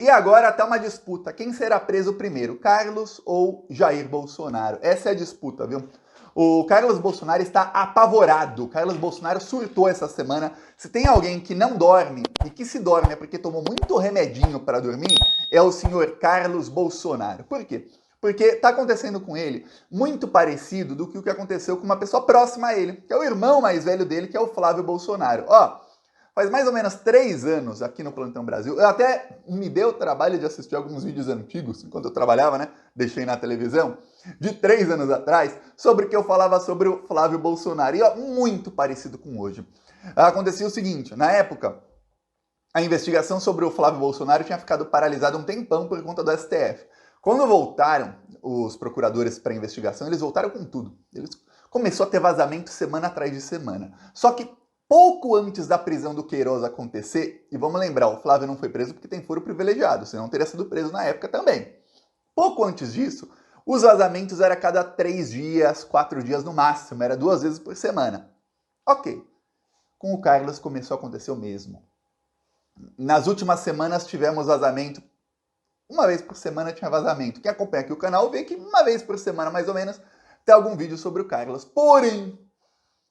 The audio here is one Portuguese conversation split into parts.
E agora tá uma disputa. Quem será preso primeiro, Carlos ou Jair Bolsonaro? Essa é a disputa, viu? O Carlos Bolsonaro está apavorado. O Carlos Bolsonaro surtou essa semana. Se tem alguém que não dorme, e que se dorme é porque tomou muito remedinho para dormir, é o senhor Carlos Bolsonaro. Por quê? Porque está acontecendo com ele muito parecido do que o que aconteceu com uma pessoa próxima a ele, que é o irmão mais velho dele, que é o Flávio Bolsonaro. Ó, faz mais ou menos 3 anos aqui no Plantão Brasil, eu até me dei o trabalho de assistir alguns vídeos antigos, enquanto eu trabalhava, né? Deixei na televisão, de 3 anos atrás, sobre o que eu falava sobre o Flávio Bolsonaro. E ó, muito parecido com hoje. Acontecia o seguinte, na época, a investigação sobre o Flávio Bolsonaro tinha ficado paralisada um tempão por conta do STF. Quando voltaram os procuradores para a investigação, eles voltaram com tudo. Começou a ter vazamento semana atrás de semana. Só que pouco antes da prisão do Queiroz acontecer, e vamos lembrar, o Flávio não foi preso porque tem foro privilegiado, senão teria sido preso na época também. Pouco antes disso, os vazamentos eram a cada 3 dias, 4 dias no máximo, era 2 vezes por semana. Ok. Com o Carlos começou a acontecer o mesmo. Nas últimas semanas tivemos vazamento. Uma vez por semana tinha vazamento. Quem acompanha aqui o canal vê que uma vez por semana, mais ou menos, tem algum vídeo sobre o Carlos. Porém,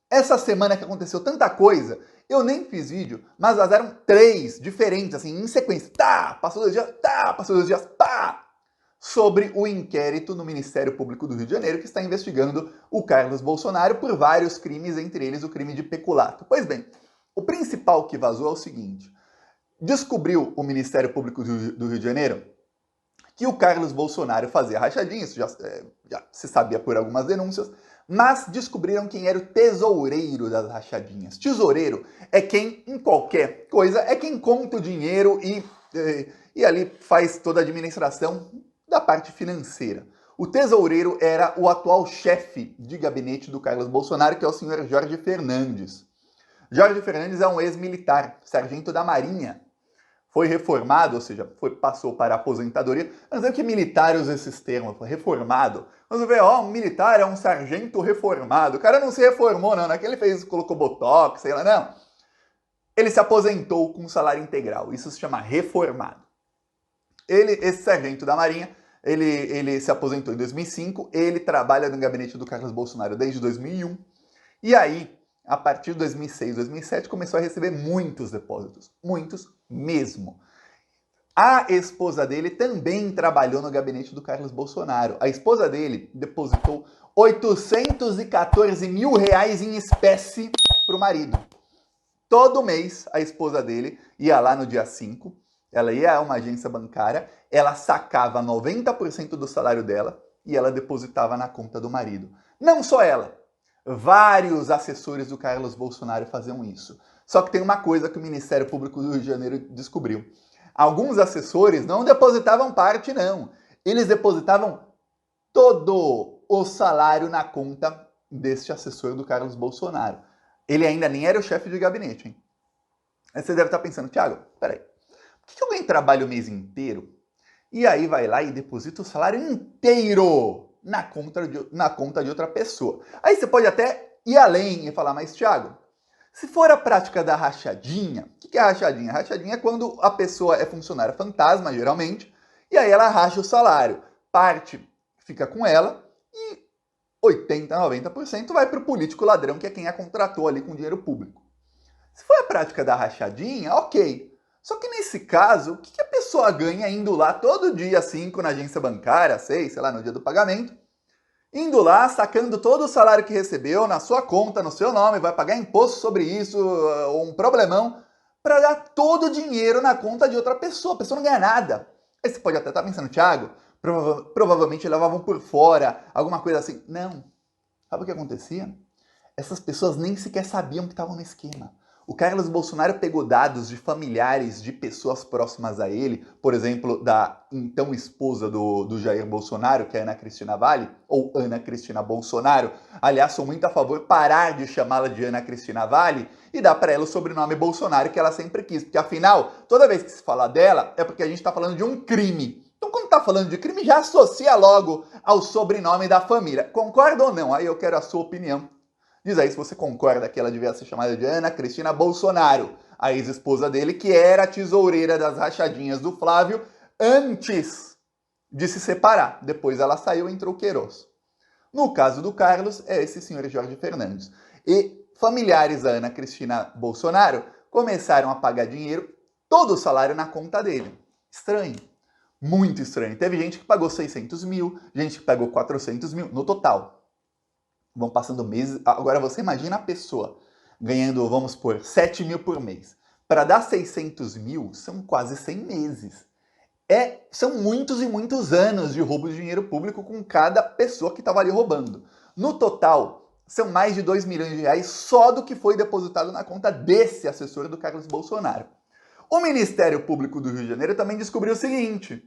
essa semana que aconteceu tanta coisa, eu nem fiz vídeo, mas vazaram 3 diferentes, assim, em sequência. Tá, passou 2 dias, tá, passou 2 dias, pá! Sobre o inquérito no Ministério Público do Rio de Janeiro que está investigando o Carlos Bolsonaro por vários crimes, entre eles o crime de peculato. Pois bem, o principal que vazou é o seguinte. Descobriu o Ministério Público do Rio de Janeiro que o Carlos Bolsonaro fazia rachadinha, isso já se sabia por algumas denúncias, mas descobriram quem era o tesoureiro das rachadinhas. Tesoureiro é quem, em qualquer coisa, é quem conta o dinheiro e ali faz toda a administração da parte financeira. O tesoureiro era o atual chefe de gabinete do Carlos Bolsonaro, que é o senhor Jorge Fernandes. Jorge Fernandes é um ex-militar, sargento da Marinha. Foi reformado, ou seja, passou para a aposentadoria. Não sei que militar usa esses termos, foi reformado. Vamos ver, ó, um militar é um sargento reformado. O cara não se reformou, não é que ele fez, colocou botox, sei lá, não. Ele se aposentou com salário integral, isso se chama reformado. Esse sargento da Marinha, ele se aposentou em 2005, ele trabalha no gabinete do Carlos Bolsonaro desde 2001, e aí, a partir de 2006, 2007, começou a receber muitos depósitos, muitos mesmo. A esposa dele também trabalhou no gabinete do Carlos Bolsonaro. A esposa dele depositou 814 mil reais em espécie para o marido. Todo mês, a esposa dele ia lá no dia 5, ela ia a uma agência bancária, ela sacava 90% do salário dela e ela depositava na conta do marido. Não só ela, vários assessores do Carlos Bolsonaro faziam isso. Só que tem uma coisa que o Ministério Público do Rio de Janeiro descobriu. Alguns assessores não depositavam parte, não. Eles depositavam todo o salário na conta deste assessor do Carlos Bolsonaro. Ele ainda nem era o chefe de gabinete, hein? Aí você deve estar pensando, Thiago, peraí, por que alguém trabalha o mês inteiro e aí vai lá e deposita o salário inteiro na conta de outra pessoa? Aí você pode até ir além e falar, mas Thiago, se for a prática da rachadinha, o que é rachadinha? Rachadinha é quando a pessoa é funcionária fantasma, geralmente, e aí ela racha o salário. Parte fica com ela e 80%, 90% vai para o político ladrão, que é quem a contratou ali com dinheiro público. Se for a prática da rachadinha, ok. Só que nesse caso, o que a pessoa ganha indo lá todo dia 5 na agência bancária, 6, sei lá, no dia do pagamento, indo lá, sacando todo o salário que recebeu na sua conta, no seu nome, vai pagar imposto sobre isso, um problemão, para dar todo o dinheiro na conta de outra pessoa. A pessoa não ganha nada. Aí você pode até estar pensando, Thiago, provavelmente levavam por fora, alguma coisa assim. Não. Sabe o que acontecia? Essas pessoas nem sequer sabiam que estavam no esquema. O Carlos Bolsonaro pegou dados de familiares de pessoas próximas a ele, por exemplo, da então esposa do Jair Bolsonaro, que é Ana Cristina Valle, ou Ana Cristina Bolsonaro. Aliás, sou muito a favor de parar de chamá-la de Ana Cristina Valle e dar para ela o sobrenome Bolsonaro que ela sempre quis, porque afinal, toda vez que se fala dela, é porque a gente está falando de um crime. Então, quando está falando de crime, já associa logo ao sobrenome da família. Concorda ou não? Aí eu quero a sua opinião. Diz aí se você concorda que ela devia ser chamada de Ana Cristina Bolsonaro, a ex-esposa dele, que era a tesoureira das rachadinhas do Flávio, antes de se separar. Depois ela saiu e entrou o Queiroz. No caso do Carlos, é esse senhor Jorge Fernandes. E familiares da Ana Cristina Bolsonaro começaram a pagar dinheiro, todo o salário na conta dele. Estranho. Muito estranho. Teve gente que pagou 600 mil, gente que pagou 400 mil no total. Vão passando meses. Agora você imagina a pessoa ganhando, vamos supor, 7 mil por mês. Para dar 600 mil, são quase 100 meses. São muitos e muitos anos de roubo de dinheiro público com cada pessoa que estava ali roubando. No total, são mais de 2 milhões de reais só do que foi depositado na conta desse assessor do Carlos Bolsonaro. O Ministério Público do Rio de Janeiro também descobriu o seguinte: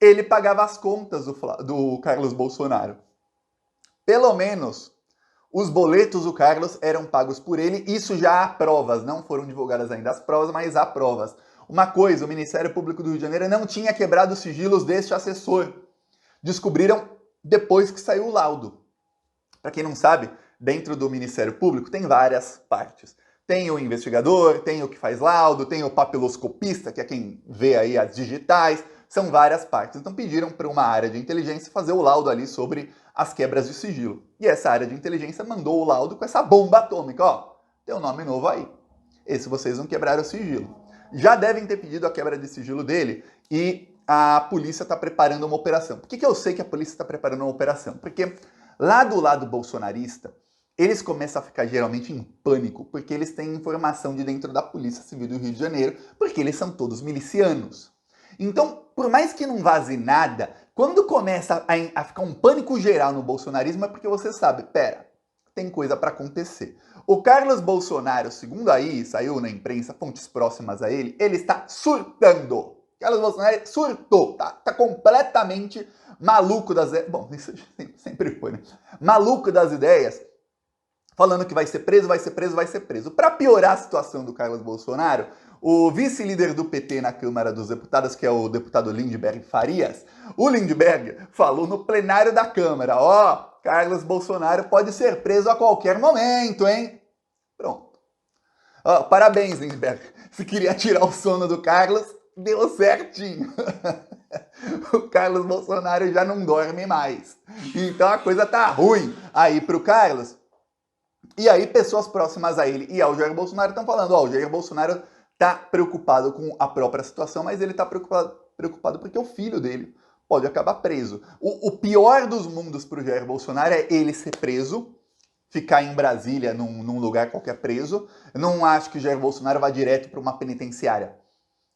ele pagava as contas do Carlos Bolsonaro. Pelo menos os boletos do Carlos eram pagos por ele, isso já há provas, não foram divulgadas ainda as provas, mas há provas. Uma coisa, o Ministério Público do Rio de Janeiro não tinha quebrado os sigilos deste assessor. Descobriram depois que saiu o laudo. Para quem não sabe, dentro do Ministério Público tem várias partes. Tem o investigador, tem o que faz laudo, tem o papiloscopista, que é quem vê aí as digitais, são várias partes. Então pediram para uma área de inteligência fazer o laudo ali sobre as quebras de sigilo. E essa área de inteligência mandou o laudo com essa bomba atômica, ó, tem um nome novo aí. Esse vocês não quebraram o sigilo. Já devem ter pedido a quebra de sigilo dele e a polícia está preparando uma operação. Por que eu sei que a polícia está preparando uma operação? Porque lá do lado bolsonarista, eles começam a ficar geralmente em pânico, porque eles têm informação de dentro da Polícia Civil do Rio de Janeiro, porque eles são todos milicianos. Então, por mais que não vaze nada, quando começa a ficar um pânico geral no bolsonarismo, é porque você sabe, pera, tem coisa para acontecer. O Carlos Bolsonaro, segundo aí, saiu na imprensa, fontes próximas a ele, ele está surtando. Carlos Bolsonaro surtou, tá completamente maluco das ideias. Bom, isso sempre foi, né? Maluco das ideias, falando que vai ser preso, vai ser preso, vai ser preso. Para piorar a situação do Carlos Bolsonaro, o vice-líder do PT na Câmara dos Deputados, que é o deputado Lindbergh Farias, o Lindbergh falou no plenário da Câmara, ó, Carlos Bolsonaro pode ser preso a qualquer momento, hein? Pronto. Ó, parabéns, Lindbergh. Se queria tirar o sono do Carlos, deu certinho. O Carlos Bolsonaro já não dorme mais. Então a coisa tá ruim aí pro Carlos. E aí pessoas próximas a ele e ao Jair Bolsonaro estão falando, ó, o Jair Bolsonaro tá preocupado com a própria situação, mas ele tá preocupado porque o filho dele pode acabar preso. O pior dos mundos pro Jair Bolsonaro é ele ser preso, ficar em Brasília, num lugar qualquer preso. Eu não acho que o Jair Bolsonaro vá direto para uma penitenciária.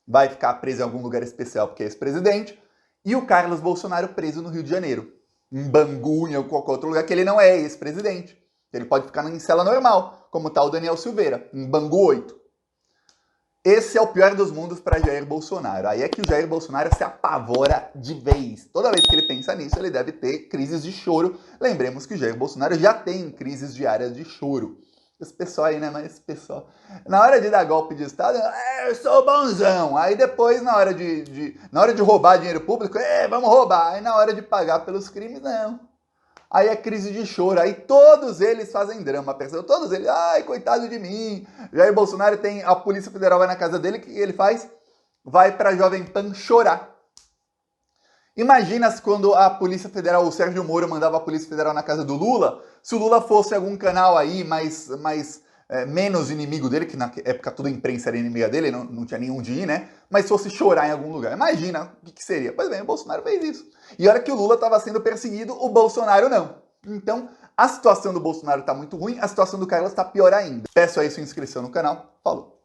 Vai ficar preso em algum lugar especial porque é ex-presidente. E o Carlos Bolsonaro preso no Rio de Janeiro, em Bangu, em qualquer outro lugar que ele não é ex-presidente. Ele pode ficar em cela normal, como tá o Daniel Silveira, em Bangu 8. Esse é o pior dos mundos para Jair Bolsonaro. Aí é que o Jair Bolsonaro se apavora de vez. Toda vez que ele pensa nisso, ele deve ter crises de choro. Lembremos que o Jair Bolsonaro já tem crises diárias de choro. Esse pessoal aí, né? Mas esse pessoal... Na hora de dar golpe de Estado, eu sou bonzão. Aí depois, na hora de roubar dinheiro público, vamos roubar. Aí na hora de pagar pelos crimes, não. Aí é crise de choro, aí todos eles fazem drama, percebeu? Todos eles, ai, coitado de mim. Jair Bolsonaro tem, a Polícia Federal vai na casa dele, o que ele faz? Vai pra Jovem Pan chorar. Imagina se quando a Polícia Federal, o Sérgio Moro mandava a Polícia Federal na casa do Lula, se o Lula fosse algum canal aí menos inimigo dele, que na época toda a imprensa era inimiga dele, não tinha nenhum de ir, né? Mas fosse chorar em algum lugar. Imagina o que seria. Pois bem, o Bolsonaro fez isso. E a hora que o Lula estava sendo perseguido, o Bolsonaro não. Então, a situação do Bolsonaro está muito ruim, a situação do Carlos está pior ainda. Peço aí sua inscrição no canal. Falou!